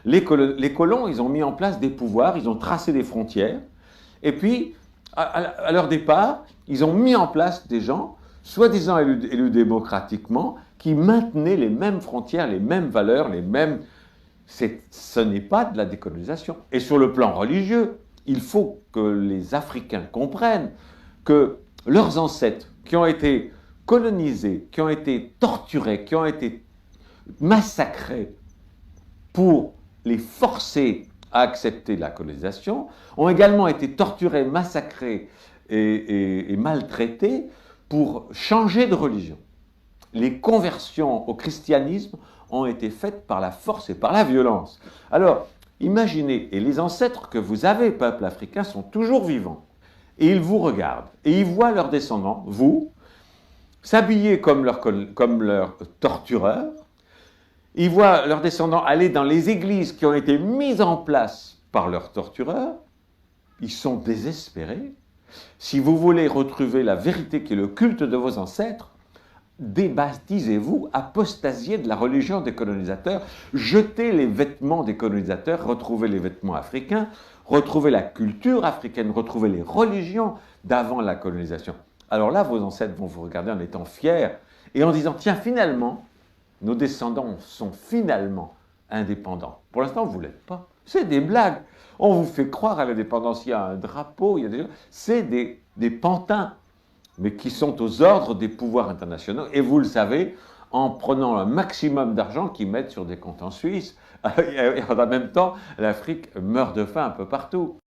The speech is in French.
Les colons, ils ont mis en place des pouvoirs, ils ont tracé des frontières, et puis, à leur départ, ils ont mis en place des gens, soi-disant élus démocratiquement, qui maintenaient les mêmes frontières, les mêmes valeurs, les mêmes... Ce n'est pas de la décolonisation. Et sur le plan religieux, il faut que les Africains comprennent que leurs ancêtres qui ont été colonisés, qui ont été torturés, qui ont été massacrés pour les forcer à accepter la colonisation, ont également été torturés, massacrés et maltraités pour changer de religion. Les conversions au christianisme ont été faites par la force et par la violence. Alors, imaginez, et les ancêtres que vous avez, peuple africain, sont toujours vivants. Et ils vous regardent, et ils voient leurs descendants, vous, s'habiller comme leurs tortureurs. Ils voient leurs descendants aller dans les églises qui ont été mises en place par leurs tortureurs. Ils sont désespérés. Si vous voulez retrouver la vérité qui est le culte de vos ancêtres, débaptisez-vous, apostasiez de la religion des colonisateurs, jetez les vêtements des colonisateurs, retrouvez les vêtements africains, retrouvez la culture africaine, retrouvez les religions d'avant la colonisation. Alors là, vos ancêtres vont vous regarder en étant fiers et en disant « Tiens, finalement, nos descendants sont finalement indépendants. » Pour l'instant, vous ne l'êtes pas. C'est des blagues. On vous fait croire à l'indépendance. Il y a un drapeau, il y a des... C'est des pantins, mais qui sont aux ordres des pouvoirs internationaux. Et vous le savez, en prenant un maximum d'argent qu'ils mettent sur des comptes en Suisse. Et en même temps, l'Afrique meurt de faim un peu partout.